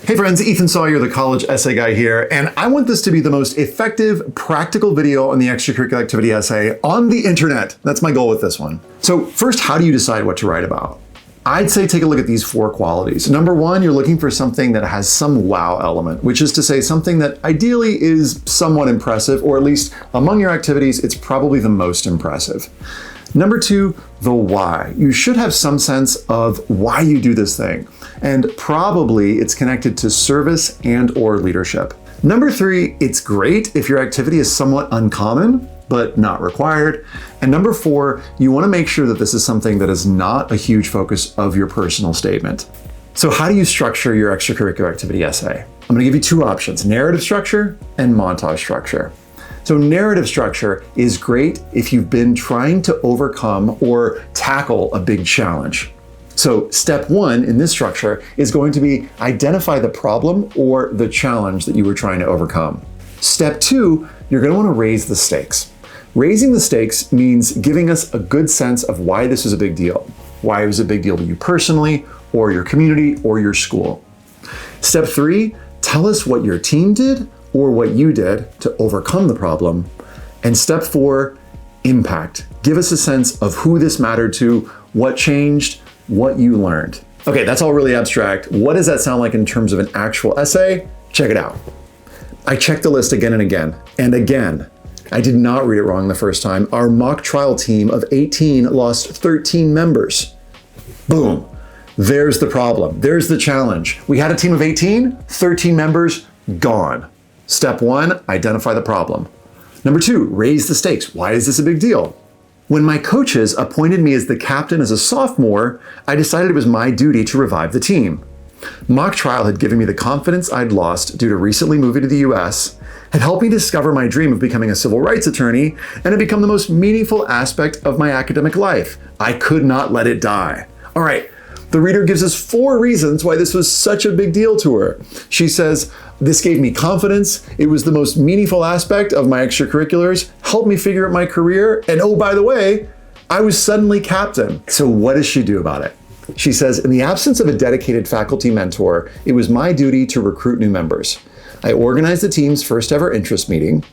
Hey friends, Ethan Sawyer, the college essay guy here, and I want this to be the most effective, practical video on the extracurricular activity essay on the internet. That's my goal with this one. So first, how do you decide what to write about? I'd say take a look at these 4 qualities. Number 1, you're looking for something that has some wow element, which is to say something that ideally is somewhat impressive, or at least among your activities, it's probably the most impressive. Number 2, the why. You should have some sense of why you do this thing, and probably it's connected to service and or leadership. Number 3, it's great if your activity is somewhat uncommon, but not required. And number 4, you want to make sure that this is something that is not a huge focus of your personal statement. So how do you structure your extracurricular activity essay? I'm going to give you 2 options, narrative structure and montage structure. So narrative structure is great if you've been trying to overcome or tackle a big challenge. So step 1 in this structure is going to be identify the problem or the challenge that you were trying to overcome. Step 2, you're going to want to raise the stakes. Raising the stakes means giving us a good sense of why this is a big deal, why it was a big deal to you personally, or your community, or your school. Step 3, tell us what your team did or what you did to overcome the problem. And step 4, impact. Give us a sense of who this mattered to, what changed, what you learned. Okay, that's all really abstract. What does that sound like in terms of an actual essay? Check it out. I checked the list again and again, and again. I did not read it wrong the first time. Our mock trial team of 18 lost 13 members. Boom. There's the problem. There's the challenge. We had a team of 18, 13 members, gone. Step 1, identify the problem. Number 2, raise the stakes. Why is this a big deal? When my coaches appointed me as the captain as a sophomore, I decided it was my duty to revive the team. Mock trial had given me the confidence I'd lost due to recently moving to the US, had helped me discover my dream of becoming a civil rights attorney, and had become the most meaningful aspect of my academic life. I could not let it die. All right, the reader gives us 4 reasons why this was such a big deal to her. She says, this gave me confidence, it was the most meaningful aspect of my extracurriculars, helped me figure out my career, and oh, by the way, I was suddenly captain. So what does she do about it? She says, in the absence of a dedicated faculty mentor, it was my duty to recruit new members. I organized the team's first ever interest meeting,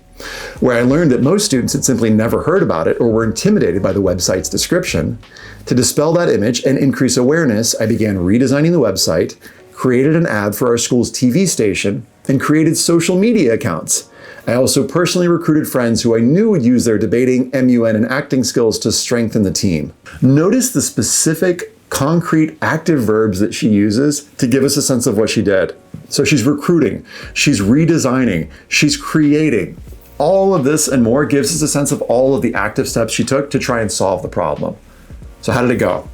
where I learned that most students had simply never heard about it or were intimidated by the website's description. To dispel that image and increase awareness, I began redesigning the website, created an ad for our school's TV station, and created social media accounts. I also personally recruited friends who I knew would use their debating, MUN, and acting skills to strengthen the team. Notice the specific, concrete, active verbs that she uses to give us a sense of what she did. So she's recruiting, she's redesigning, she's creating. All of this and more gives us a sense of all of the active steps she took to try and solve the problem. So how did it go?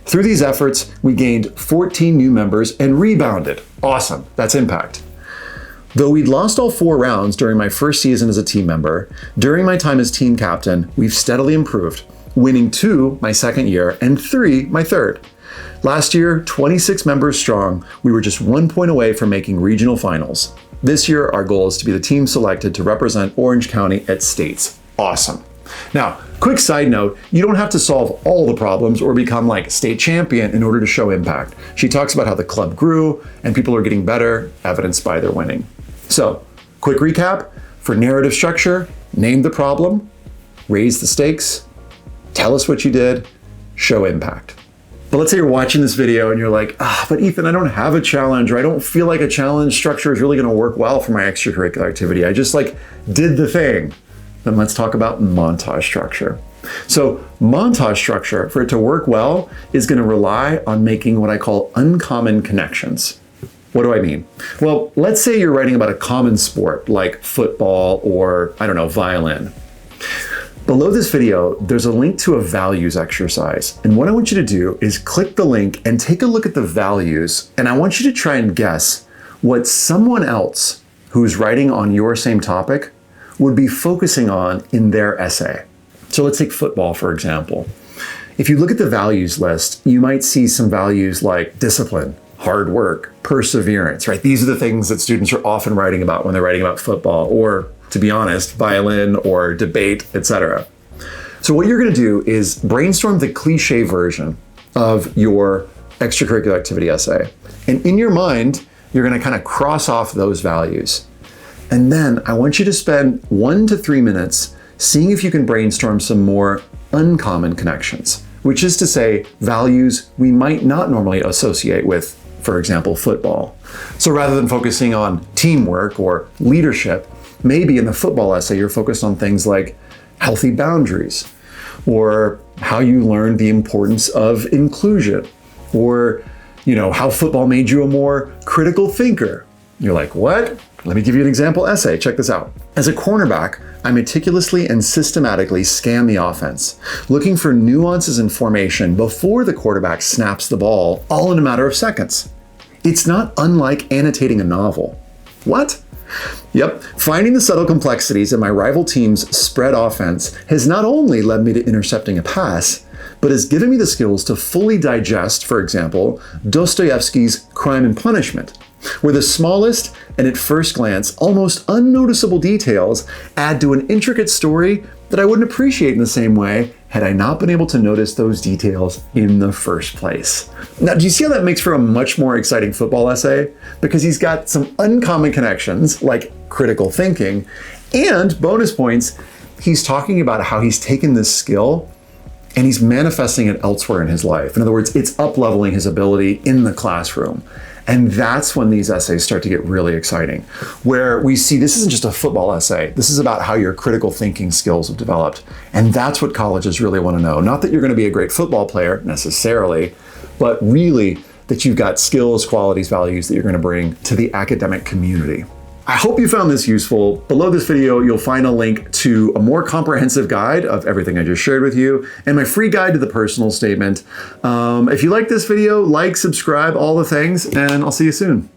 Through these efforts, we gained 14 new members and rebounded. Awesome, that's impact. Though we'd lost all 4 rounds during my first season as a team member, during my time as team captain, we've steadily improved, winning 2 my second year and 3 my third. Last year, 26 members strong, we were just 1 point away from making regional finals. This year, our goal is to be the team selected to represent Orange County at states. Awesome. Now, quick side note, you don't have to solve all the problems or become like state champion in order to show impact. She talks about how the club grew and people are getting better, evidenced by their winning. So, quick recap, for narrative structure, name the problem, raise the stakes, tell us what you did, show impact. But let's say you're watching this video and you're like, but Ethan, I don't have a challenge, or I don't feel like a challenge structure is really gonna work well for my extracurricular activity. I just did the thing. Then let's talk about montage structure. So montage structure, for it to work well, is gonna rely on making what I call uncommon connections. What do I mean? Well, let's say you're writing about a common sport like football or, I don't know, violin. Below this video, there's a link to a values exercise. And what I want you to do is click the link and take a look at the values. And I want you to try and guess what someone else who's writing on your same topic would be focusing on in their essay. So let's take football, for example. If you look at the values list, you might see some values like discipline, hard work, perseverance, right? These are the things that students are often writing about when they're writing about football, or to be honest, violin or debate, etc. So what you're gonna do is brainstorm the cliche version of your extracurricular activity essay. And in your mind, You're going to kind of cross off those values. And then I want you to spend 1 to 3 minutes seeing if you can brainstorm some more uncommon connections, which is to say values we might not normally associate with, for example, football. So rather than focusing on teamwork or leadership, maybe in the football essay you're focused on things like healthy boundaries, or how you learned the importance of inclusion, or how football made you a more critical thinker. You're like, what? Let me give you an example essay. Check this out. As a cornerback, I meticulously and systematically scan the offense, looking for nuances in formation before the quarterback snaps the ball, all in a matter of seconds. It's not unlike annotating a novel. What? Yep, finding the subtle complexities in my rival team's spread offense has not only led me to intercepting a pass, but has given me the skills to fully digest, for example, Dostoevsky's Crime and Punishment, where the smallest and at first glance almost unnoticeable details add to an intricate story that I wouldn't appreciate in the same way had I not been able to notice those details in the first place. Now, do you see how that makes for a much more exciting football essay? Because he's got some uncommon connections, like critical thinking, and bonus points, he's talking about how he's taken this skill and he's manifesting it elsewhere in his life. In other words, it's up-leveling his ability in the classroom. And that's when these essays start to get really exciting, where we see this isn't just a football essay. This is about how your critical thinking skills have developed. And that's what colleges really want to know. Not that you're going to be a great football player necessarily, but really that you've got skills, qualities, values that you're going to bring to the academic community. I hope you found this useful. Below this video, you'll find a link to a more comprehensive guide of everything I just shared with you and my free guide to the personal statement. If you like this video, like, subscribe, all the things, and I'll see you soon.